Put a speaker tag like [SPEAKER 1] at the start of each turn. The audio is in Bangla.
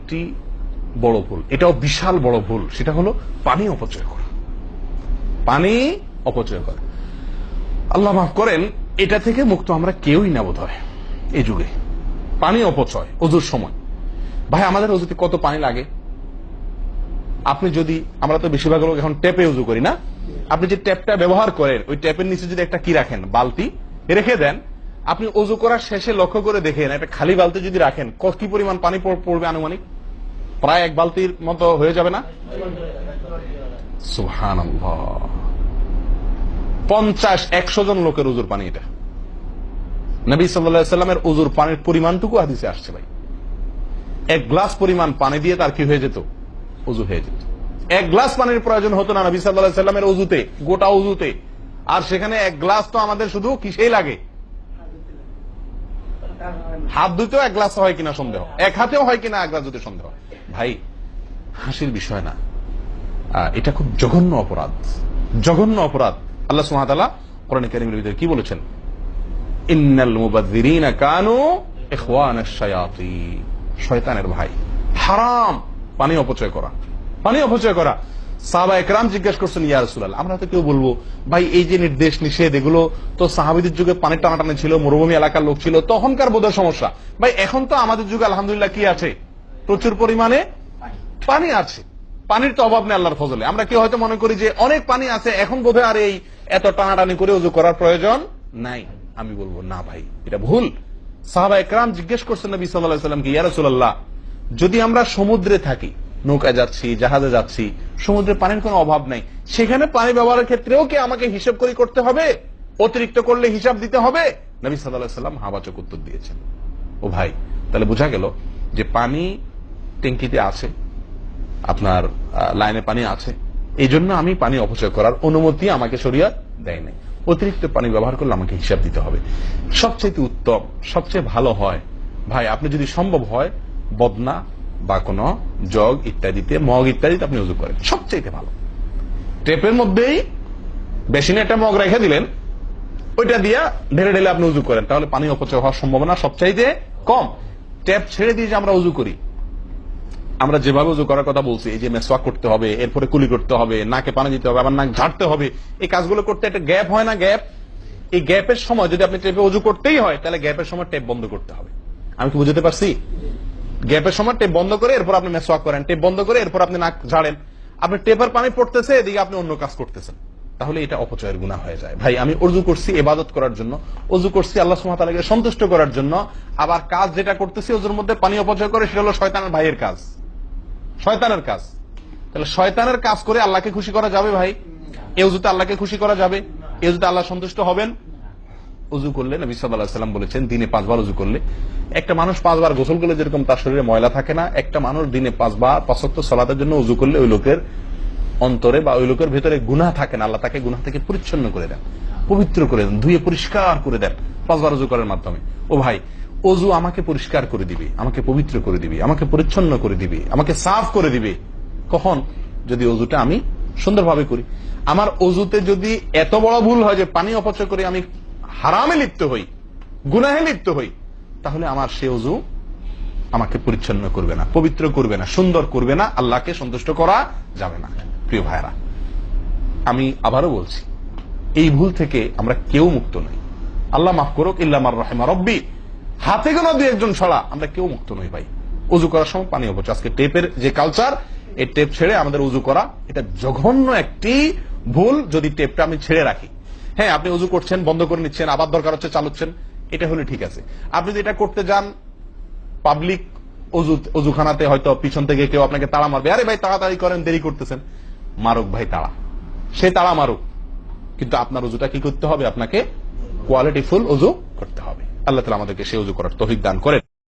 [SPEAKER 1] আরেকটি বড় ভুল, এটাও বিশাল বড় ভুল, সেটা হলো পানি অপচয় করা। পানি অপচয় করা, আল্লাহ মাফ করেন, এটা থেকে মুক্ত আমরা কেউই না বোধ হয় এই যুগে। পানি অপচয় অজুর সময়, ভাই আমাদের অজুতে কত পানি লাগে। আপনি যদি, আমরা তো বেশিরভাগ লোক এখন ট্যাপে উজু করি না, আপনি যে ট্যাপটা ব্যবহার করেন ওই ট্যাপের নিচে যদি একটা কি রাখেন, বালতি রেখে দেন, আপনি অজু করার শেষে লক্ষ্য করে দেখেন একটা খালি বালতি যদি রাখেন কি পরিমাণ পানি পড়বে আনুমানিক? প্রায় এক বালতির মতো হয়ে যাবে না? সুবহানাল্লাহ, 50-100 জন লোকের উজুর পানি এটা। নবী সাল্লাল্লাহু আলাইহি সাল্লামের উজুর পানির পরিমাণটুকু হাদিসে আসছে ভাই। এক গ্লাস পরিমাণ পানি দিয়ে তার কি হয়ে যেত? উজু হয়ে যেত। এক গ্লাস পানির প্রয়োজন হতো না নবী সাল্লাল্লাহু আলাইহি সাল্লামের উজুতে, গোটা উজুতে। আর সেখানে এক গ্লাস তো আমাদের শুধু কিসেই লাগে? হাত ধুতেও এক গ্লাস হয় কিনা সন্দেহ, এক হাতেও হয় কিনা এক গ্লাস ধুতে সন্দেহ। ভাই হাসির বিষয় না, এটা খুব জঘন্য অপরাধ, জঘন্য অপরাধ। আল্লাহ সুবহানাহু ওয়া তাআলা কোরআনে কারীমের ভিতরে কি বলেছেন? ইন্নাল মুবাযযিরিনা কানু ইখওয়ানাশ শায়াতিন, শয়তানের ভাই। হারাম পানি অপচয় করা, পানি অপচয় করা। সাহাবা একরাম জিজ্ঞেস করছেন, ইয়া রাসূলুল্লাহ, আমরা তো কেউ বলবো ভাই এই যে নির্দেশ নিষেধ এগুলো তো সাহাবীদের যুগে পানি টানাটানি ছিল, মরুভূমি এলাকার লোক ছিল, তখনকার বোধহয় সমস্যা। ভাই এখন তো আমাদের যুগে আলহামদুলিল্লাহ কি আছে? প্রচুর পরিমাণে পানি আছে, পানির তো অভাব নেই আল্লাহর ফজলে। আমরা কেউ হয়তো মনে করি যে অনেক পানি আছে, এখন বোধহয় আর এই এত টানাটানি করে ওযু করার প্রয়োজন নাই। আমি বলবো না ভাই, এটা ভুল। সাহাবা একরাম জিজ্ঞেস করছেন নবী সাল্লাল্লাহু আলাইহি ওয়াসাল্লামকে, ইয়া রাসূলুল্লাহ, যদি আমরা সমুদ্রে থাকি, নৌকায় যাচ্ছি, জাহাজে যাচ্ছি, সমুদ্রে পানির কোনো অভাব নাই, সেখানে পানি ব্যবহারের ক্ষেত্রেও কি আমাকে হিসাব করে করতে হবে? অতিরিক্ত করলে হিসাব দিতে হবে? নবী সাল্লাল্লাহু আলাইহি ওয়াসাল্লাম হাবাচক উত্তর দিয়েছেন। ও ভাই, তাহলে বোঝা গেল যে পানি ট্যাঙ্কিতে আছে, আপনার লাইনে পানি আছে, এই জন্য আমি পানি অপচয় করার অনুমতি আমাকে শরীয়ত দেয় নাই। অতিরিক্ত পানি ব্যবহার করলে আমাকে হিসাব দিতে হবে। সবচেয়ে উত্তম, সবচেয়ে ভালো হয় ভাই, আপনি যদি সম্ভব হয় বদনা বা কোন জগ ইত্যাদিতে, মগ ইত্যাদিতে আপনি উযু করেন, সবচেয়ে ভালো। টেপের মধ্যেই বেসিনে একটা মগ রেখে দিলেন, ওইটা দিয়া ঢেলে ঢেলে আপনি উযু করেন, তাহলে পানি অপচয় হওয়ার সম্ভাবনা সবচাইতে কম। ট্যাপ ছেড়ে দিয়ে যে আমরা উযু করি, আমরা যেভাবে উযু করার কথা বলছি, এই যে মেসওয়াক করতে হবে, এরপরে কুলি করতে হবে, নাকে পানি দিতে হবে, আবার নাক ঝাড়তে হবে, এই কাজগুলো করতে একটা গ্যাপ হয় না? গ্যাপ, এই গ্যাপের সময় যদি আপনি টেপে উযু করতেই হয়, তাহলে গ্যাপের সময় টেপ বন্ধ করতে হবে। আমি কি বুঝতে পারছি? গ্যাপের সময় টেপ বন্ধ করে এরপর আপনি মেসওয়াক করেন, টেপ বন্ধ করে এরপর আপনি নাক ঝাড়েন। আপনি টেপের পানি পড়তেছে, এদিকে আপনি অন্য কাজ করতেছেন, তাহলে এটা অপচয়ের গুনাহ হয়ে যায়। ভাই আমি উযু করছি ইবাদত করার জন্য, উযু করছি আল্লাহ সুবহানাহু ওয়া তাআলাকে সন্তুষ্ট করার জন্য, আবার কাজ যেটা করতেছি উযুর মধ্যে পানি অপচয় করে, সেটা হলো শয়তানের ভাইয়ের কাজ, শয়তানের কাজ। তাহলে শয়তানের কাজ করে আল্লাহকে খুশি করা যাবে ভাই? এই উযুতে আল্লাহকে খুশি করা যাবে? এই উযুতে আল্লাহ সন্তুষ্ট হবেন? উযু করলে নবী সাল্লাল্লাহু আলাইহি ওয়াসাল্লাম বলেছেন, দিনে 5 বার উযু করলে, একটা মানুষ 5 বার গোসল করলে যেরকম তার শরীরে ময়লা থাকে না, একটা মানুষ দিনে 5 বার 5 ওয়াক্ত সালাতের জন্য উযু করলে ওই লোকের অন্তরে বা ওই লোকের ভিতরে গুনাহ থাকে না, আল্লাহ তাকে গুনাহ থেকে পরিচ্ছন্ন করে দেন, পবিত্র করে দেন, ধুয়ে পরিষ্কার করে দেন 5 বার উযু করার মাধ্যমে। ও ভাই, ওযু আমাকে পরিষ্কার করে দিবে, আমাকে পবিত্র করে দিবে, আমাকে পরিচ্ছন্ন করে দিবে, আমাকে সাফ করে দিবে। কখন? যদি ওযুটা আমি সুন্দরভাবে করি। আমার ওযুতে যদি এত বড় ভুল হয় যে পানি অপচয় করে আমি হারামে লিপ্ত হই, গুনাহে লিপ্ত হই, তাহলে আমার সে ওযু আমাকে পরিচ্ছন্ন করবে না, পবিত্র করবে না, সুন্দর করবে না, আল্লাহকে সন্তুষ্ট করা যাবে না। প্রিয় ভাইরা, আমি আবারও বলছি, এই ভুল থেকে আমরা কেউ মুক্ত নই। আল্লাহ মাফ করুক, ইল্লা মান রাহিমা রব্বি, হাতে গোনা 2-1 ছাড়া আমরা কেউ মুক্ত নই ভাই। উযু করার সময় পানি অপচয়, আজকে টেপের যে কালচার, এই টেপ ছেড়ে আমাদের উযু করা, এটা জঘন্য একটি ভুল। যদি টেপটা আমি ছেড়ে রাখি, হ্যাঁ আপনি উযু করছেন, বন্ধ করে নিচ্ছেন, আবার দরকার হচ্ছে চালাচ্ছেন, এটা হলে ঠিক আছে। আপনি যদি এটা করতে যান পাবলিক অজুখানাতে, হয়তো পিছন থেকে কেউ আপনাকে তাড়া মারবে, আরে ভাই তাড়াতাড়ি করেন, দেরি করতেছেন, মারুক ভাই তাড়া, সে তাড়া মারুক, কিন্তু আপনার উযুটা কি করতে হবে? আপনাকে কোয়ালিটিফুল উযু করতে হবে। আল্লাহ তাআলা আমাদেরকে সেই উযু করার তৌফিক দান করেন।